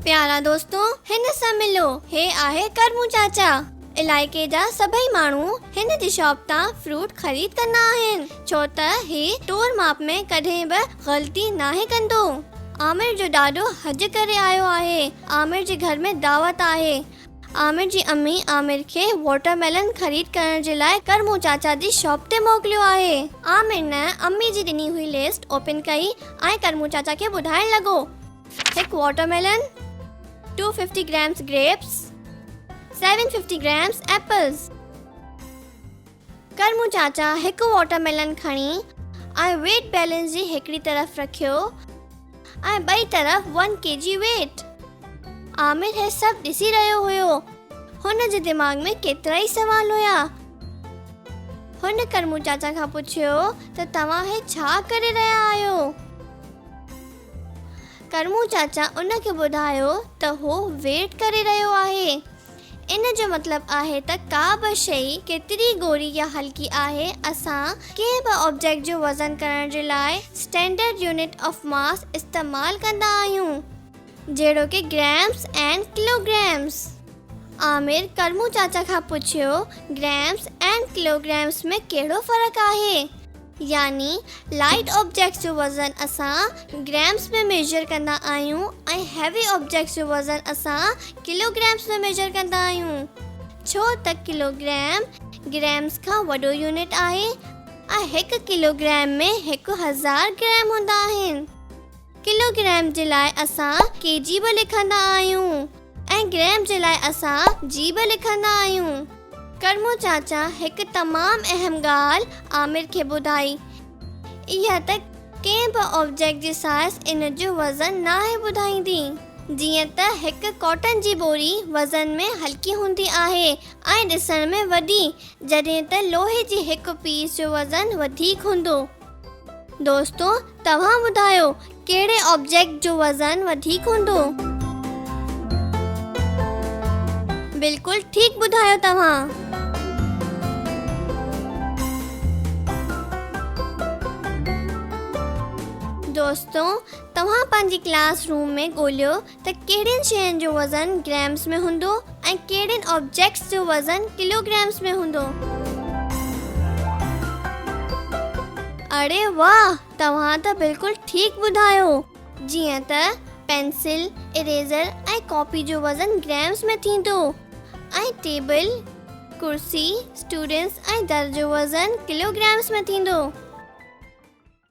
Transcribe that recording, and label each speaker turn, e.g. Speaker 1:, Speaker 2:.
Speaker 1: प्यारा दोस्तों, हिन सां मिलो। हे आहे करमू चाचा। इलाइके जा सभई माण्हू हिन जी शॉप तां फ्रूट ख़रीद कंदा आहिनि, छो त ही तोड़ माप में कॾहिं बि ग़लती नाहे कंदो। आमिर जो ॾाढो हज करे आयो आहे। आमिर जे घर में दावत आहे। आमिर जी अम्मी आमिर खे वाटरमेलन ख़रीद करण जे लाइ करमू चाचा जी शॉप ते मोकिलियो आहे। आमिर न अम्मी जी ॾिनी हुई लिस्ट ओपन कई ऐं करमू चाचा खे ॿुधाइण लॻो, हिकु watermelon, 250 grams grapes, 750 grams apples। करमू चाचा हिकु वाटरमेलन खणी ऐं वेट बैलेंस जी हिकिड़ी तरफ़ रखियो ऐं ॿई तरफ़ 1 kg वेट। आमिर हे सभु ॾिसी रहियो हुयो। हुन जे दिमाग़ में केतिरा ई सवाल हुया। हुन करमू चाचा खां पुछियो त तव्हां हे छा करे रहिया आहियो। करमू चाचा उन खे ॿुधायो त हो वेट करे रहियो आहे। इन जो मतिलबु आहे त का बि शइ केतिरी गोरी या हल्की आहे, असां कंहिं बि ऑब्जेक्ट जो वज़न करण जे लाइ स्टैंडर्ड यूनिट ऑफ मास इस्तेमालु कंदा आहियूं, जहिड़ो कि ग्राम्स एंड किलोग्राम्स। आमिर करमू चाचा खां पुछियो, ग्राम्स एंड किलोग्राम्स में कहिड़ो फ़र्क़ु आहे? यानी लाइट ऑब्जेक्ट्स जो वज़न असां ग्राम्स में मेजर कंदा आहियूं ऐं हैवी ऑब्जेक्ट्स जो वज़न असां किलोग्राम्स में मेजर कंदा आहियूं, छो त किलोग्राम ग्राम्स खां वॾो यूनिट आहे ऐं हिकु किलोग्राम में 1000 ग्राम हूंदा आहिनि। किलोग्राम जे लाइ असां केजी बि लिखंदा आहियूं ऐं ग्राम जे लाइ असां जी बि लिखंदा आहियूं। करमू चाचा हिकु तमामु अहम ॻाल्हि आमिर खे ॿुधाई, इहा त कंहिं बि ऑब्जेक्ट जी साइज़ इन जो वज़न नाहे ॿुधाईंदी। जीअं त हिकु कॉटन जी बोरी वज़न में हल्की हूंदी आहे ऐं ॾिसण में वॾी, जॾहिं त लोहे जी हिकु पीस जो वज़न वधीक हूंदो। दोस्तों, तव्हां ॿुधायो कहिड़े ऑब्जेक्ट जो वज़न वधीक हूंदो? बिल्कुलु ठीकु ॿुधायो तव्हां। दोस्तों, तव्हां पंहिंजी क्लासरूम में ॻोल्हियो त कहिड़ियुनि शयुनि जो वज़न ग्राम्स में हूंदो ऐं कहिड़ियुनि ऑब्जेक्ट्स जो वज़न किलोग्राम्स में हूंदो। अरे वाह, तव्हां त बिल्कुलु ठीकु ॿुधायो। जीअं त पेंसिल, इरेज़र ऐं कॉपी जो वज़न ग्राम्स में थींदो ऐं टेबल, कुर्सी, स्टूडेंट्स ऐं दर जो वज़न किलोग्राम्स में थींदो।